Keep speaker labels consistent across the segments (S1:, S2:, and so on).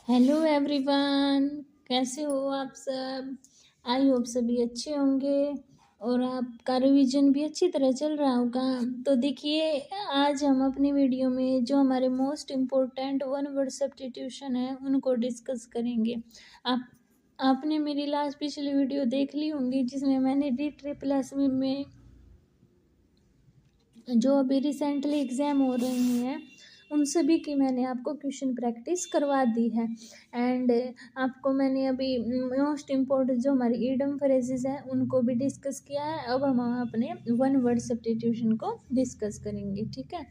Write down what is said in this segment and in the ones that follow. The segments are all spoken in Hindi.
S1: हेलो एवरीवन, कैसे हो आप सब। आई होप सभी अच्छे होंगे और आपका रिवीजन भी अच्छी तरह चल रहा होगा। तो देखिए, आज हम अपनी वीडियो में जो हमारे most important one word substitution है उनको डिस्कस करेंगे। आप आपने मेरी लास्ट पिछली वीडियो देख ली होंगी जिसमें मैंने डी ट्रिपल में जो अभी रिसेंटली एग्ज़ाम हो रहे हैं उन सभी की मैंने आपको क्वेश्चन प्रैक्टिस करवा दी है। एंड आपको मैंने अभी मोस्ट इम्पोर्टेंट जो हमारी ईडम फ्रेजेस हैं उनको भी डिस्कस किया है। अब हम अपने वन वर्ड सब्स्टिट्यूशन को डिस्कस करेंगे, ठीक है।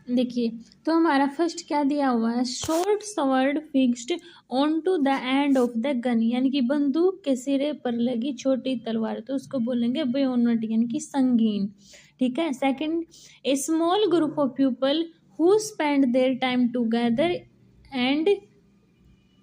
S1: देखिए, तो हमारा फर्स्ट क्या दिया हुआ है, short sword fixed on to the end of the gun, यानी कि बंदूक के सिरे पर लगी छोटी तलवार, तो उसको बोलेंगे बेयोनेट यानी कि संगीन, ठीक है। Second, A small group of people who spend their time together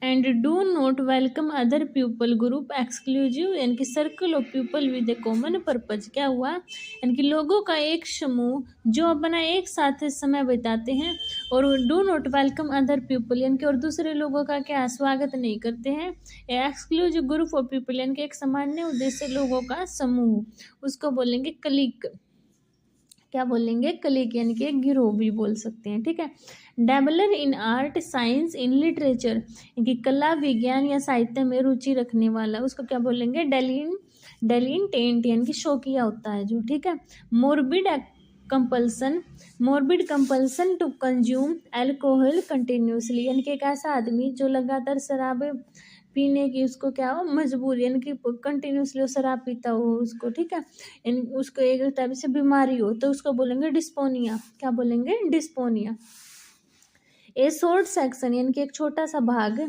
S1: and do not welcome other people group exclusive, यानी कि circle of people with A common purpose. क्या हुआ, यानी कि लोगों का एक समूह जो अपना एक साथ समय बिताते हैं और do not welcome other people, यानी कि और दूसरे लोगों का क्या स्वागत नहीं करते हैं। एक्सक्लूसिव ग्रुप ऑफ पीपल यानी कि एक सामान्य उद्देश्य लोगों का समूह, उसको बोलेंगे कलीग। क्या बोलेंगे, कलीग, यानी कि एक गिरोह भी बोल सकते हैं, ठीक है। Dabbler in art science in literature, यानी कि कला विज्ञान या साहित्य में रुचि रखने वाला, उसको क्या बोलेंगे, डेलिन टेंट, यानी कि शौकिया होता है जो, ठीक है। Morbid compulsion to consume alcohol continuously, यानी कि एक ऐसा आदमी जो लगातार शराब पीने की उसको क्या हो मजबूर, यानी कि कंटिन्यूसली वो शराब पीता हो उसको, ठीक है। उसको एक टाइप से बीमारी हो तो उसको बोलेंगे डिस्पोनिया। क्या बोलेंगे, डिस्पोनिया। ए शॉर्ट सेक्शन, यानी कि एक छोटा सा भाग,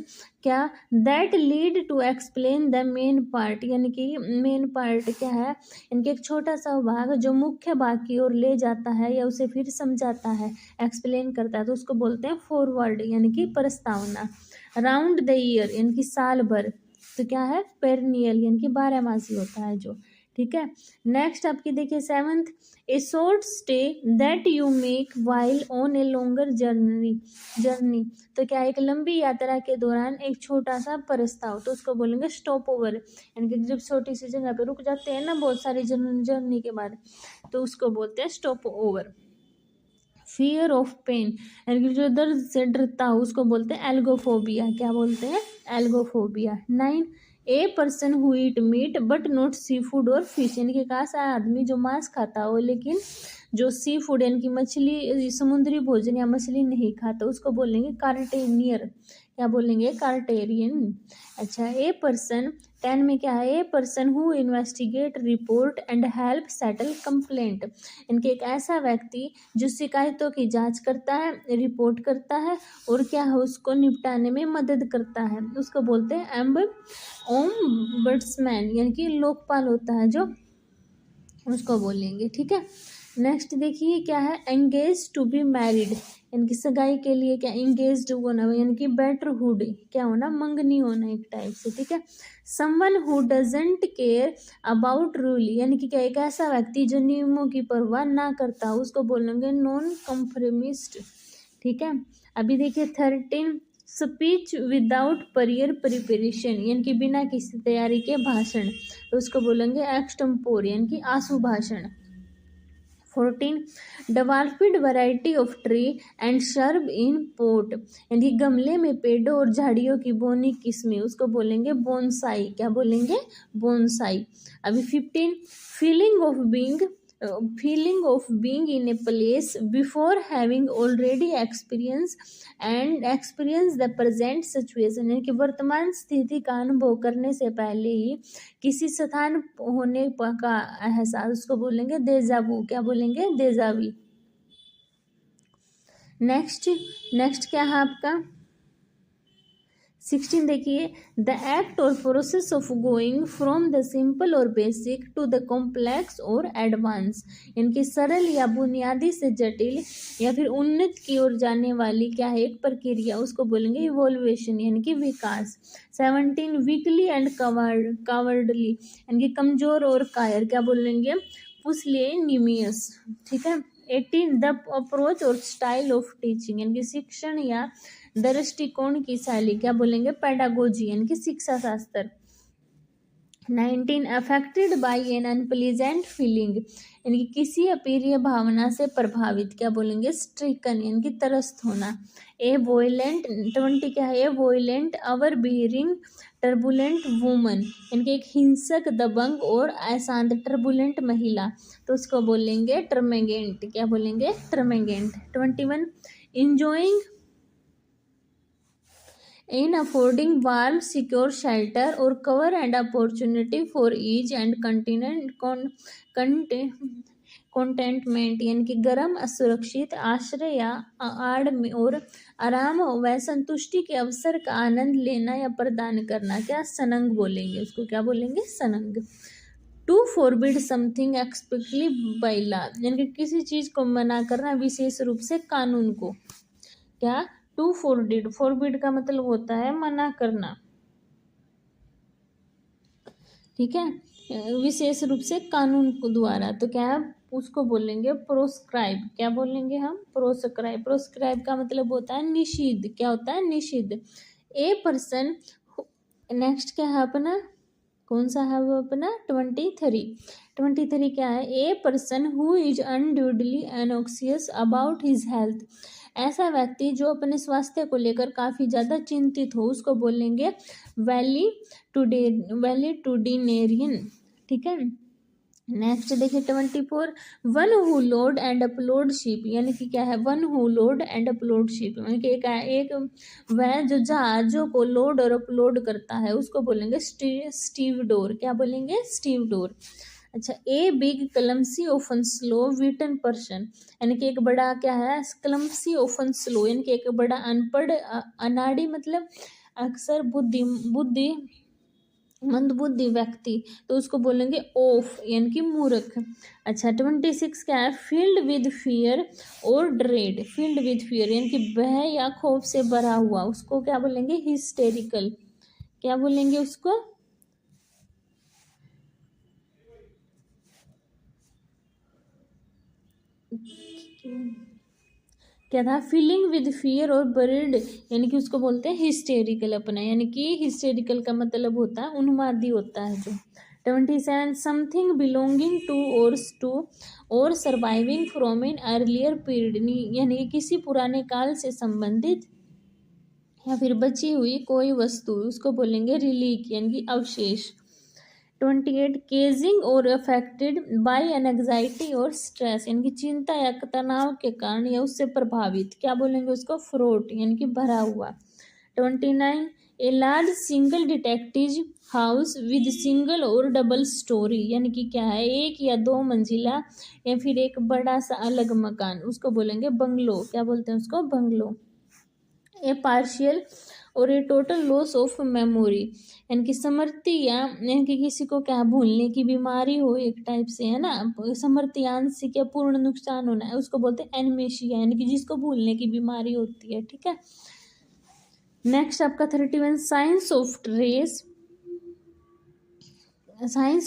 S1: क्या, that lead to explain the main part, यानी कि मेन पार्ट क्या है, यानी कि एक छोटा सा भाग जो मुख्य भाग की ओर ले जाता है या उसे फिर समझाता है, एक्सप्लेन करता है, तो उसको बोलते हैं फॉरवर्ड, यानी कि प्रस्तावना। राउंड द ईयर, यानी कि साल भर, तो क्या है, पेरनियल, यानी कि 12 मासी होता है जो, ठीक है। नेक्स्ट आपकी देखिए seventh, A short stay that you make while on a longer journey, तो क्या, एक लंबी यात्रा के दौरान एक छोटा सा प्रस्ताव, तो उसको बोलेंगे स्टॉप ओवर, यानी कि जब छोटी सी जगह पे रुक जाते हैं ना बहुत सारी जर्नी के बाद, तो उसको बोलते हैं stop over. Fear of pain, यानी कि जो दर्द से डरता हो उसको बोलते हैं एल्गोफोबिया। क्या बोलते हैं, algophobia. 9, a person who eat meat but not sea food और फिश, यानी कि एक ऐसा आदमी जो मांस खाता हो लेकिन जो सी फूड यानी कि मछली समुद्री भोजन या मछली नहीं खाता, उसको बोलेंगे कार्टेनियर। क्या बोलेंगे, कार्टेरियन। अच्छा, ए पर्सन 10 में क्या है, a person who investigate report and help settle complaint, इनके एक ऐसा व्यक्ति जो शिकायतों की जांच करता है, रिपोर्ट करता है और क्या है उसको निपटाने में मदद करता है, उसको बोलते हैं ओम्बड्समैन, यानी कि लोकपाल होता है जो, उसको बोलेंगे, ठीक है। नेक्स्ट देखिए क्या है, एंगेज टू बी मैरिड, यानी कि सगाई के लिए क्या, एंगेज होना, यानी कि बेटरहुड, क्या होना, मंगनी होना एक टाइप से, ठीक है। Someone who doesn't care about rule, यानी कि क्या, एक ऐसा व्यक्ति जो नियमों की परवाह ना करता, उसको बोलेंगे नॉन कंफर्मिस्ट, ठीक है। अभी देखिए 13, स्पीच विदाउट परियर प्रिपरेशन, यानी कि बिना किसी तैयारी के भाषण, तो उसको बोलेंगे एक्सटम्पोर, यानी कि आंसू भाषण। 14, developed variety of tree and shrub in pot, यानी गमले में पेड़ों और झाड़ियों की बोनी किस्में, उसको बोलेंगे बोनसाई। क्या बोलेंगे, बोनसाई। अभी 15, feeling of being in a place before having already experience the present situation, यानी कि वर्तमान स्थिति का अनुभव करने से पहले ही किसी स्थान होने का एहसास, उसको बोलेंगे देजावू। क्या बोलेंगे, देजावी। नेक्स्ट क्या है आपका 16 देखिए, द एक्ट और process of going from the simple और बेसिक टू द कॉम्प्लेक्स और एडवांस, इनकी सरल या बुनियादी से जटिल या फिर उन्नत की ओर जाने वाली क्या है, एक प्रक्रिया, उसको बोलेंगे इवोल्यूशन, यानी कि विकास। 17, वीकली एंड कावर्डली, यानी कि कमजोर और कायर, क्या बोलेंगे, पुसलेनिमियस, ठीक है। 18, द अप्रोच और स्टाइल ऑफ टीचिंग, यानी कि शिक्षण या दृष्टिकोण की शैली, क्या बोलेंगे, पेडागोजी यानी कि शिक्षा शास्त्र। 19 affected by an unpleasant feeling यानी कि किसी अप्रिय भावना से प्रभावित, क्या बोलेंगे, स्ट्रिकन यानी कि त्रस्त होना। ए वोयलेंट 20 क्या है, ए वोयलेंट अवर बियरिंग टर्बुलेंट वुमन यानी कि एक हिंसक, दबंग और अशांत टर्बुलेंट महिला, तो उसको बोलेंगे टर्मेगेंट, क्या बोलेंगे, टर्मेगेंट। 21 enjoying in affording warm, secure shelter or cover and opportunity for ease and contentment यानी कि गर्म, असुरक्षित आश्रय या आड़ में और आराम व संतुष्टि के अवसर का आनंद लेना या प्रदान करना, क्या सनंग बोलेंगे उसको, क्या बोलेंगे, सनंग। To forbid something explicitly by law यानी कि किसी चीज को मना करना विशेष रूप से कानून को, क्या, टू फॉरबिड, फॉरबिड का मतलब होता है मना करना, ठीक है, विशेष रूप से कानून को द्वारा, तो क्या है, उसको बोलेंगे प्रोस्क्राइब, क्या बोलेंगे हम, प्रोस्क्राइब। प्रोस्क्राइब का मतलब होता है निषिद्ध, क्या होता है, निषिद्ध। ए पर्सन, नेक्स्ट क्या है अपना, कौन सा है वो अपना, 23 क्या है, a person who is unduly anxious about his health, ऐसा व्यक्ति जो अपने स्वास्थ्य को लेकर काफी ज्यादा चिंतित हो, उसको बोलेंगे वैलीटूडिनेरियन, ठीक है। नेक्स्ट देखिए 24 one who load and upload ship यानी कि क्या है, one who load and upload ship यानी कि एक वह जो जहाजों को लोड और अपलोड करता है, उसको बोलेंगे स्टीवडोर, क्या बोलेंगे, स्टीवडोर। अच्छा, a big clumsy often slow witted person यानी कि एक बड़ा, क्या है, क्लमसी ओफन स्लो यानी कि एक बड़ा अनपढ़, अनाड़ी मतलब अक्सर बुद्धि मंदबुद्धि व्यक्ति, तो उसको बोलेंगे ओफ यानी कि मूर्ख। अच्छा 26 क्या है, फील्ड विद फियर और ड्रेड, फील्ड विद फियर यानी कि भय या खौफ से भरा हुआ, उसको क्या बोलेंगे, हिस्टेरिकल, क्या बोलेंगे उसको, क्या था, फीलिंग विद फियर और बरीड यानी कि उसको बोलते हैं हिस्टेरिकल अपना, यानी कि हिस्टेरिकल का मतलब होता है उन्मादी होता है जो। 27 समथिंग बिलोंगिंग टू और surviving from in earlier period यानी कि किसी पुराने काल से संबंधित या फिर बची हुई कोई वस्तु, उसको बोलेंगे रिलीक यानी कि अवशेष। 28 केजिंग और अफेक्टेड बाय एन एंग्जाइटी और स्ट्रेस यानी कि चिंता या तनाव के कारण या उससे प्रभावित, क्या बोलेंगे उसको, फ्रोट यानी कि भरा हुआ। 29 a large single detective house with single और डबल स्टोरी यानी कि क्या है, एक या दो मंजिला या फिर एक बड़ा सा अलग मकान, उसको बोलेंगे बंगलो, क्या बोलते हैं उसको, बंगलो। ए पार्शियल और ए टोटल लॉस ऑफ मेमोरी यानी कि समृद्धि या यानी कि किसी को क्या भूलने की बीमारी हो एक टाइप से, है ना, समृद्धि आंशिक या पूर्ण नुकसान होना है, उसको बोलते हैं एनमेशिया यानी कि जिसको भूलने की बीमारी होती है, ठीक है। नेक्स्ट आपका 31 science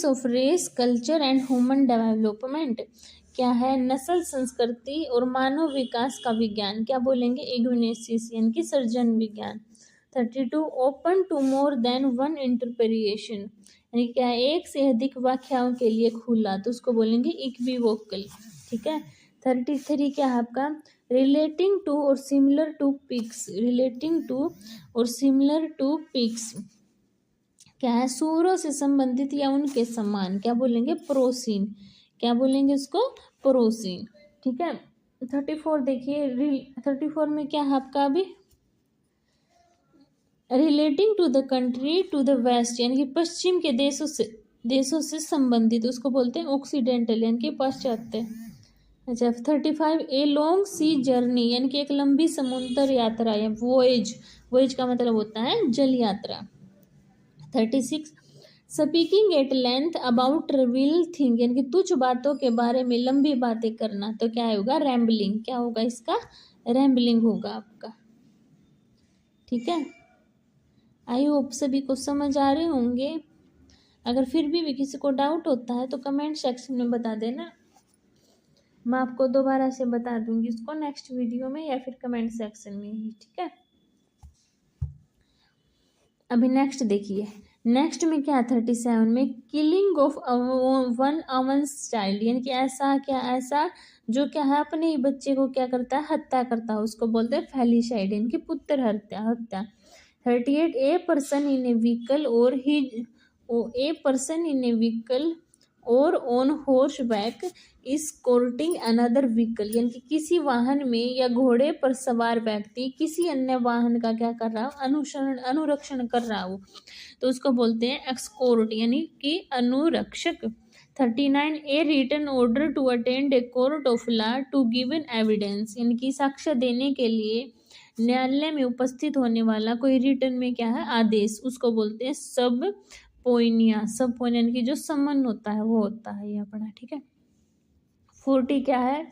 S1: of race culture and human development, क्या है, नस्ल, संस्कृति और मानव विकास का विज्ञान, क्या बोलेंगे, इग्नेसिस यानी कि सर्जन विज्ञान। 32 open to more than one interpretation यानी क्या है, एक से अधिक व्याख्याओं के लिए खुला, तो उसको बोलेंगे इक्विवोकल, ठीक है। 33 क्या है आपका, रिलेटिंग टू और similar to pigs, relating to और सिमिलर टू पिक्स, क्या है, सूरों से संबंधित या उनके समान, क्या बोलेंगे, प्रोसीन, क्या बोलेंगे उसको, प्रोसीन, ठीक है। 34 देखिए 34 में क्या है आपका, अभी relating to the country to the west यानी कि पश्चिम के देशों से संबंधित, उसको बोलते हैं ऑक्सीडेंटल यानी कि पाश्चात्य। अच्छा 35 ए लॉन्ग सी जर्नी यानी कि एक लंबी समुद्र यात्रा या वोएज का मतलब होता है जल यात्रा। 36 speaking at length about trivial thing यानी कि तुच्छ बातों के बारे में लंबी बातें करना, तो क्या होगा, रैम्बलिंग, क्या होगा इसका, रैम्बलिंग होगा आपका, ठीक है। आई होप सभी को समझ आ रहे होंगे, अगर फिर भी किसी को डाउट होता है तो कमेंट सेक्शन में बता देना, मैं आपको दोबारा से बता दूंगी इसको नेक्स्ट वीडियो में या फिर कमेंट सेक्शन में ही, ठीक है। अभी नेक्स्ट देखिए, नेक्स्ट में क्या है 37 में, killing of one ovens child, यानी कि ऐसा क्या, ऐसा जो क्या है अपने ही बच्चे को क्या करता है, हत्या करता है, उसको बोलते हैं फैलिसाइड, यानी कि पुत्र हत्या हत्या। 38 ए पर्सन इन ए व्हीकल और he a person in a vehicle और on horse back is courting another vehicle, यानी कि किसी वाहन में या घोड़े पर सवार व्यक्ति किसी अन्य वाहन का क्या कर रहा हो, अनुसरण अनुरक्षण कर रहा हो, तो उसको बोलते हैं एक्सकोर्ट, यानी कि अनुरक्षक। 39 a written order to attend a court of law to given evidence, यानी कि साक्ष्य देने के लिए न्यायालय में उपस्थित होने वाला कोई रिटन में क्या है, आदेश, उसको बोलते हैं सब पोइनिया। सब पोइनिया यानी कि जो सम्मन होता है वो होता है ये अपना, ठीक है। 40 क्या है,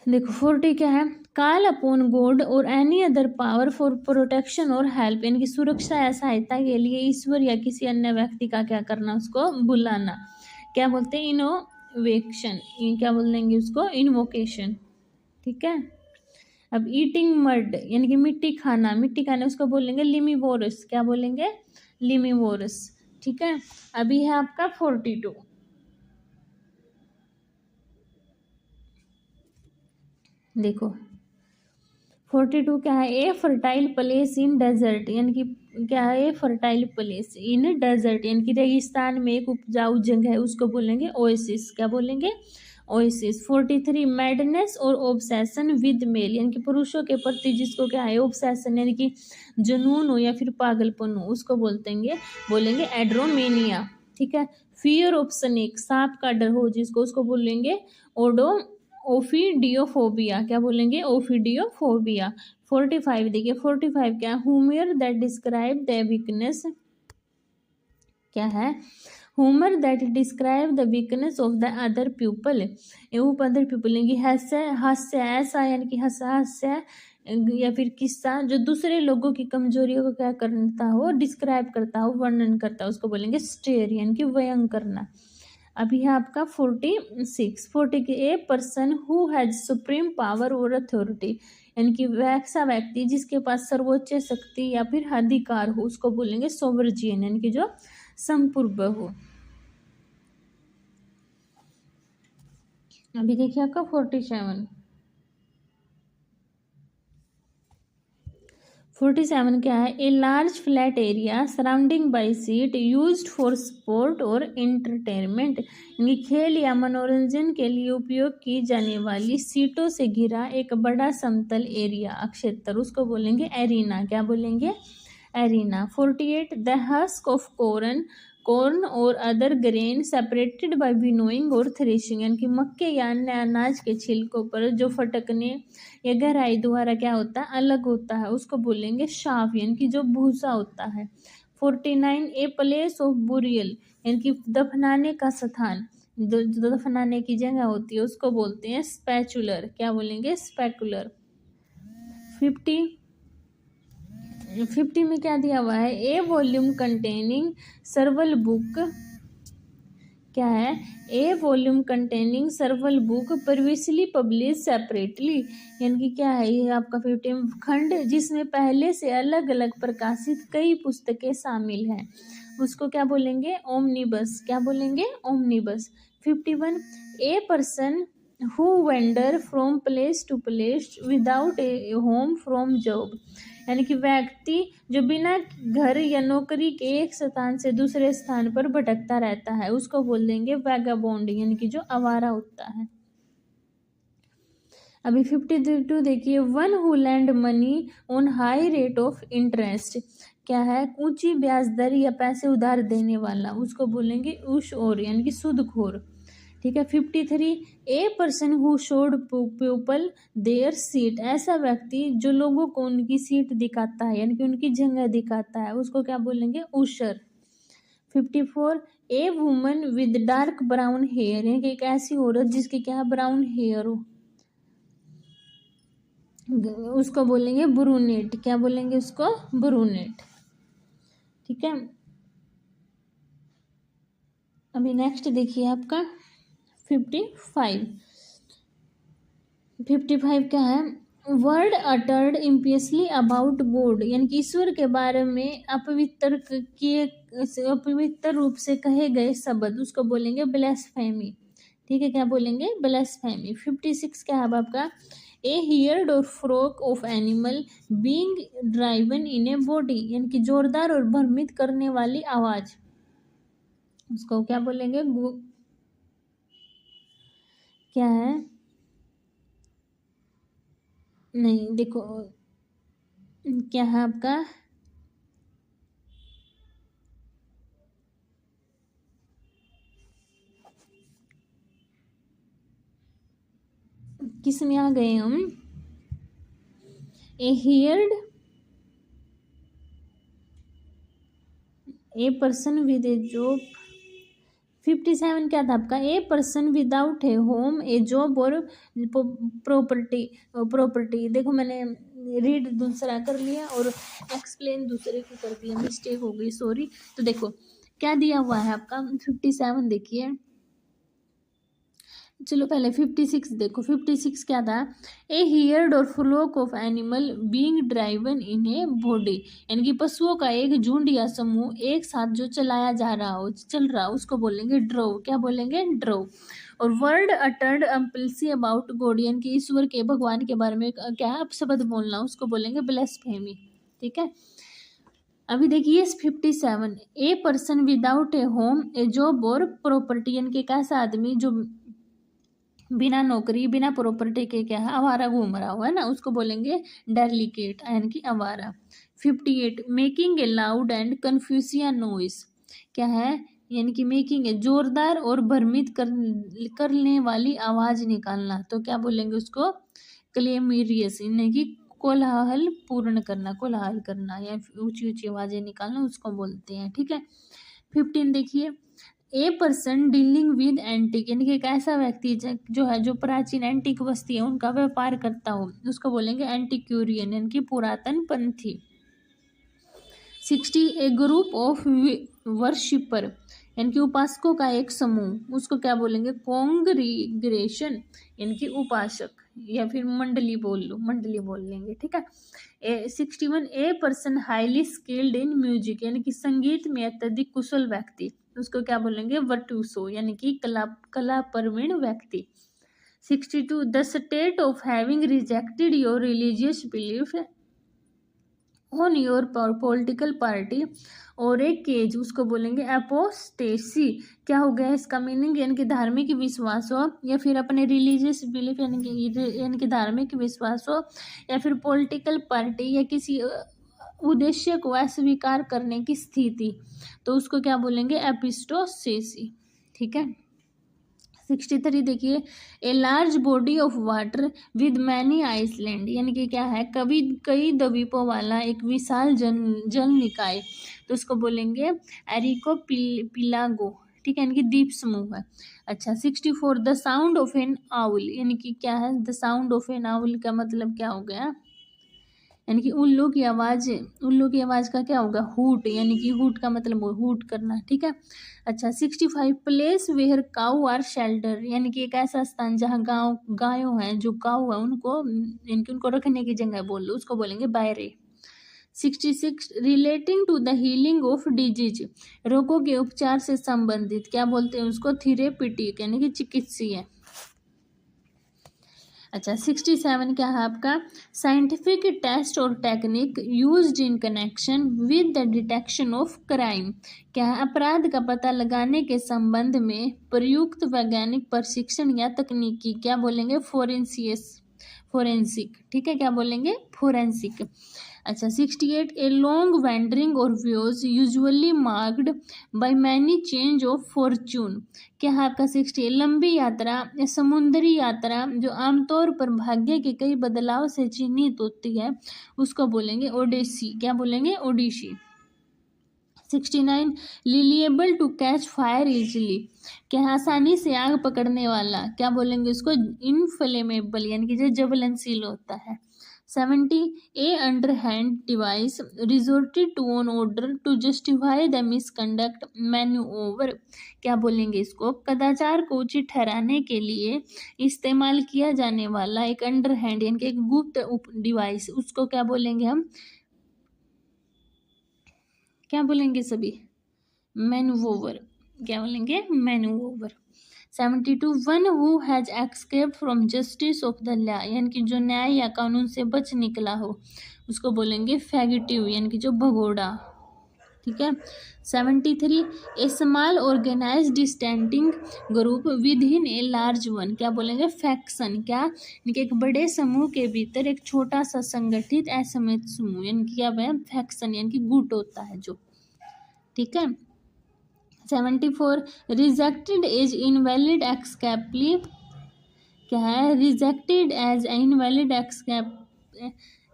S1: देखो 40 क्या है, कॉल अपॉन गॉड और any other power for protection और हेल्प, यानी कि सुरक्षा या सहायता के लिए ईश्वर या किसी अन्य व्यक्ति का क्या करना, उसको बुलाना, क्या बोलते हैं, इनोवेक्शन, क्या बोल देंगे उसको, इनवोकेशन, ठीक है। अब ईटिंग मड, यानी कि मिट्टी खाना, मिट्टी खाना उसको बोलेंगे लिमिवोरस, क्या बोलेंगे, लिमिवोरस, ठीक है। अभी है आपका 42, देखो 42 क्या है, ए फर्टाइल प्लेस इन डेजर्ट, यानी कि क्या है, ए फर्टाइल प्लेस इन डेजर्ट, यानी कि रेगिस्तान में एक उपजाऊ जगह है, उसको बोलेंगे ओएसिस, क्या बोलेंगे, ओएसिस। 43 मैडनेस और ऑब्सेशन विद मेल, यानी कि पुरुषों के प्रति जिसको क्या है, ऑब्सेशन, यानी कि जुनून हो या फिर पागलपन हो, उसको बोलेंगे एड्रोमेनिया, ठीक है। फियर ऑफ स्नेक, सांप का डर हो जिसको, उसको बोलेंगे ओडो ओफिडियोफोबिया, क्या बोलेंगे, ओफिडियोफोबिया। 45 देखिए, 45 क्या, Humar that describe the weakness, क्या है, humor that describe the weakness of the other people, other people, यानी कि हास्य, हास्य ऐसा, यानी कि हास्य या फिर किस्सा जो दूसरे लोगों की कमजोरियों को क्या करता हो, डिस्क्राइब करता हो, वर्णन करता हो, उसको बोलेंगे स्टेयर, यानी कि व्यंग करना। अभी है आपका 46, 40 के, ए person who has supreme power और अथॉरिटी, यानी कि वैसा व्यक्ति जिसके पास सर्वोच्च शक्ति या फिर अधिकार हो, उसको बोलेंगे सोवरजियन, यानी कि जो संपूर्ण हो। अभी देखिए आपका 47 क्या है, a large flat area surrounding by seat used for sport और एंटरटेनमेंट, यानी खेल या मनोरंजन के लिए उपयोग की जाने वाली सीटों से घिरा एक बड़ा समतल एरिया, क्षेत्र, उसको बोलेंगे एरिना, क्या बोलेंगे, arena. 48 the husk of corn और other grain separated by winnowing और थ्रेशिंग, यानी कि मक्के या अन्य अनाज के छिलकों पर जो फटकने या गहराई द्वारा क्या होता है, अलग होता है, उसको बोलेंगे शाफ, यानी कि जो भूसा होता है। 49 ए प्लेस ऑफ बुरियल, यानी कि दफनाने का स्थान, जो दफनाने की जगह होती है उसको बोलते हैं स्पैचुलर, क्या बोलेंगे, स्पेकुलर। 50 में क्या दिया हुआ है, ए वॉल्यूम कंटेनिंग सर्वल बुक, क्या है, ए volume containing सर्वल book previously publish separately, यानी कि क्या है ये आपका 50 खंड जिसमें पहले से अलग अलग प्रकाशित कई पुस्तकें शामिल हैं, उसको क्या बोलेंगे, ओमनिबस, क्या बोलेंगे, omnibus. 51 a person who wander from place to place without a home from job, यानी कि व्यक्ति जो बिना घर या नौकरी के एक स्थान से दूसरे स्थान पर भटकता रहता है, उसको बोल देंगे वैगाबॉन्ड, यानी कि जो आवारा होता है। अभी 52 देखिए, one who land money on high rate of interest, क्या है, ऊंची ब्याज दर या पैसे उधार देने वाला, उसको बोलेंगे उशोर, यानी कि सूदखोर, ठीक है। 53 ए person who showed people there seat, ऐसा व्यक्ति जो लोगों को उनकी सीट दिखाता है, यानी कि उनकी जगह दिखाता है, उसको क्या बोलेंगे, usher. 54 a woman with dark brown hair, यानी कि एक ऐसी औरत जिसकी क्या ब्राउन हेयर हो, उसको बोलेंगे ब्रूनेट, क्या बोलेंगे उसको, ब्रूनेट, ठीक है। अभी नेक्स्ट देखिए आपका 55 क्या है, वर्ड अटर्ड इम्पियसली अबाउट गॉड, यानी कि ईश्वर के बारे में अपवित्र किए अपवित्र रूप से कहे गए शब्द, उसको बोलेंगे ब्लेस्फेमी। ठीक है, क्या बोलेंगे? ब्लेस्फेमी। 56 क्या है अब आपका? ए हियर्ड और frock of animal being driven in a body, यानी कि जोरदार और भ्रमित करने वाली आवाज, उसको क्या बोलेंगे? क्या है? नहीं, देखो क्या है आपका? किस में आ गए हम? A heard a person with a job. 57 क्या था आपका? A person without a home, a job और प्रॉपर्टी। प्रॉपर्टी देखो, मैंने रीड दूसरा कर लिया और एक्सप्लेन दूसरे को कर दिया, मिस्टेक हो गई, सॉरी। तो देखो क्या दिया हुआ है आपका 57, देखिए। चलो पहले 56 देखो। 56 क्या था? ए हियर्ड और fluke of animal being driven in a body, यानी कि पशुओं का एक झुंड या समूह एक साथ जो चलाया जा रहा हो, चल रहा हो, उसको बोलेंगे ड्रोव। क्या बोलेंगे? ड्रोव। और वर्ड अटर्ड अम्पल्सी अबाउट गॉड, यानी कि ईश्वर के, भगवान के बारे में क्या शब्द बोलना, उसको बोलेंगे ब्लेस्फेमी। ठीक है, अभी देखिए 57। ए person without a home, a job और प्रॉपर्टी, यानी कि कैसा आदमी जो बिना नौकरी बिना प्रॉपर्टी के क्या है? आवारा घूम रहा हुआ है ना, उसको बोलेंगे डेलिकेट, यानी कि आवारा। 58 making a loud and confusing noise, क्या है? यानी कि मेकिंग है जोरदार और भ्रमित करने वाली आवाज निकालना, तो क्या बोलेंगे उसको? क्लेमेरियस, यानी कि कोलाहल पूर्ण करना, कोलाहल करना या ऊंची ऊंची आवाजें निकालना, उसको बोलते हैं। ठीक है, 15 देखिए। A person dealing with antique, यानी कि एक ऐसा व्यक्ति जो है, जो प्राचीन एंटिक वस्तु है उनका व्यापार करता हो, उसको बोलेंगे एंटिक्यूरियन, यानी कि पुरातन पंथी। 60 ए ग्रुप ऑफ वर्शिपर, यानी कि उपासकों का एक समूह, उसको क्या बोलेंगे? कॉन्ग्रीग्रेशन, यानी कि उपासक, या फिर मंडली बोल लो, मंडली बोल लेंगे। ठीक है, 61 a person highly skilled in music, यानी कि संगीत में अत्यधिक कुशल व्यक्ति, उसको क्या बोलेंगे? वर्टुसो, यानी कि कला प्रवीण व्यक्ति। 62 the state of having rejected your religious belief on your political party और एक केज, उसको बोलेंगे एपोस्टेसी। क्या हो गया इसका मीनिंग? यानी कि धार्मिक विश्वास हो, या फिर अपने रिलीजियस बिलीफ यानी कि धार्मिक विश्वास हो, या फिर पॉलिटिकल पार्टी या किसी उद्देश्य को अस्वीकार करने की स्थिति, तो उसको क्या बोलेंगे? एपिस्टोसेसी। ठीक है, 63 देखिए। A large body of water with many island, यानी कि क्या है? कई द्वीपों वाला एक विशाल जल निकाय, तो उसको बोलेंगे एरिको पिलागो। ठीक है, यानी कि द्वीप समूह है। अच्छा, 64 the sound of N owl, यानी कि क्या है? The sound of N owl का मतलब क्या हो गया? यानी कि उल्लू की आवाज, उल्लू की आवाज का क्या होगा? हूट, यानी कि हूट का मतलब हूट करना। ठीक है, अच्छा 65 place where cow are shelter, यानी कि एक ऐसा स्थान जहाँ गायों हैं, जो काउ है उनको, यानी कि उनको रखने की जगह बोल लो, उसको बोलेंगे byre. 66 relating to the healing of disease, रोगों के उपचार से संबंधित, क्या बोलते हैं उसको? थेरेपिटिक, यानी कि चिकित्सीय। अच्छा 67 क्या है आपका? साइंटिफिक टेस्ट और technique used in connection with the detection of crime, क्या है? अपराध का पता लगाने के संबंध में प्रयुक्त वैज्ञानिक प्रशिक्षण या तकनीकी, क्या बोलेंगे? फोरेंसिक। ठीक है, क्या बोलेंगे? फोरेंसिक। अच्छा 68 ए लॉन्ग वैंडरिंग और views usually marked by many change of Fortune, क्या है आपका? 60 लंबी यात्रा या समुद्री यात्रा जो आमतौर पर भाग्य के कई बदलाव से चिन्हित होती है, उसको बोलेंगे ओडेसी। क्या बोलेंगे? Odyssey. 69 liable to catch fire easily, क्या आसानी से आग पकड़ने वाला, क्या बोलेंगे उसको? इनफ्लेमेबल, यानी कि जो ज्वलनशील होता है। 70 a underhand device resorted to on order to justify the misconduct manoeuvre. क्या बोलेंगे इसको? कदाचार को उचित ठहराने के लिए इस्तेमाल किया जाने वाला एक अंडरहैंड यानी कि एक गुप्त डिवाइस, उसको क्या बोलेंगे हम? क्या बोलेंगे सभी? मैन्यूओवर। क्या बोलेंगे? मैन्यूओवर। 72 one who has escaped from justice of the law यानी कि जो न्याय या कानून से बच निकला हो उसको बोलेंगे फैगिटिव यानी कि जो भगोड़ा। ठीक है। 73 a small organised standing group within a large one. क्या बोलेंगे? फैक्शन। क्या? यानी कि एक बड़े समूह के भीतर एक छोटा सा संगठित असमित समूह यानी कि क्या है? फैक्शन यानी कि गुट होता है जो। ठीक है। 74 रिजेक्टेड एज इनवैलिड एक्सकैपली। क्या है? Rejected as invalid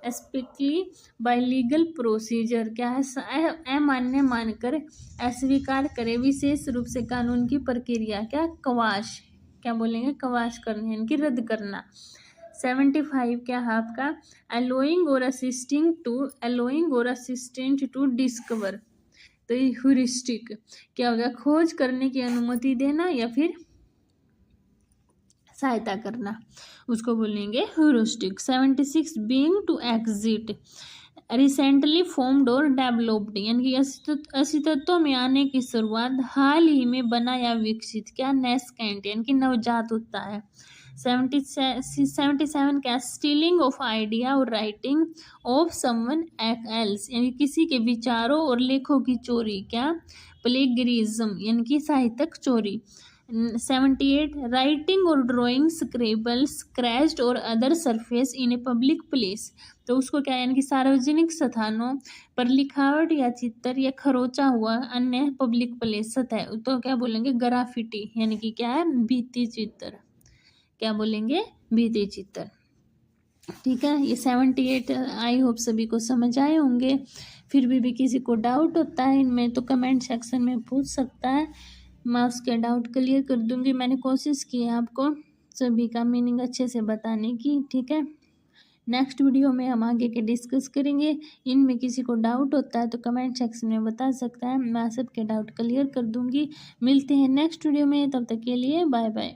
S1: expressly by legal procedure. क्या है? अमान्य मानकर अस्वीकार करे विशेष रूप से कानून की प्रक्रिया। क्या? कवाश। क्या बोलेंगे? कवाश करना यानी कि रद्द करना। 75 क्या है आपका? अलोइंग और असिस्टेंट टू डिस्कवर। तो ये ह्यूरिस्टिक क्या होगा? खोज करने की अनुमति देना या फिर सहायता करना, उसको बोलेंगे heuristic. 76 being to exist recently formed और डेवलप्ड यानी कि अस्तित्व में आने की शुरुआत हाल ही में बना या विकसित। क्या? नेस्केंट यानी कि नवजात होता है। 77 क्या? स्टीलिंग ऑफ आइडिया और राइटिंग ऑफ समवन एल्स यानी किसी के विचारों और लेखों की चोरी। क्या? प्लेगरिज्म यानी कि साहित्यिक चोरी। 78 राइटिंग और ड्राइंग स्क्रेबल्स स्क्रैच्ड और other surface in a public place. तो उसको क्या यानी कि सार्वजनिक स्थानों पर लिखावट या चित्र या खरोचा हुआ अन्य पब्लिक प्लेस सतह, तो क्या बोलेंगे? ग्राफिटी यानी कि क्या है? भित्ति चित्र। क्या बोलेंगे? भित्ति चित्र। ठीक है। ये 78 आई होप सभी को समझ आए होंगे। फिर भी किसी को डाउट होता है इनमें तो कमेंट सेक्शन में पूछ सकता है, मैं उसके डाउट क्लियर कर दूंगी। मैंने कोशिश की है आपको सभी का मीनिंग अच्छे से बताने की। ठीक है। नेक्स्ट वीडियो में हम आगे के डिस्कस करेंगे। इनमें किसी को डाउट होता है तो कमेंट सेक्शन में बता सकता है, मैं सबके डाउट क्लियर कर दूंगी। मिलते हैं नेक्स्ट वीडियो में, तब तक के लिए बाय बाय।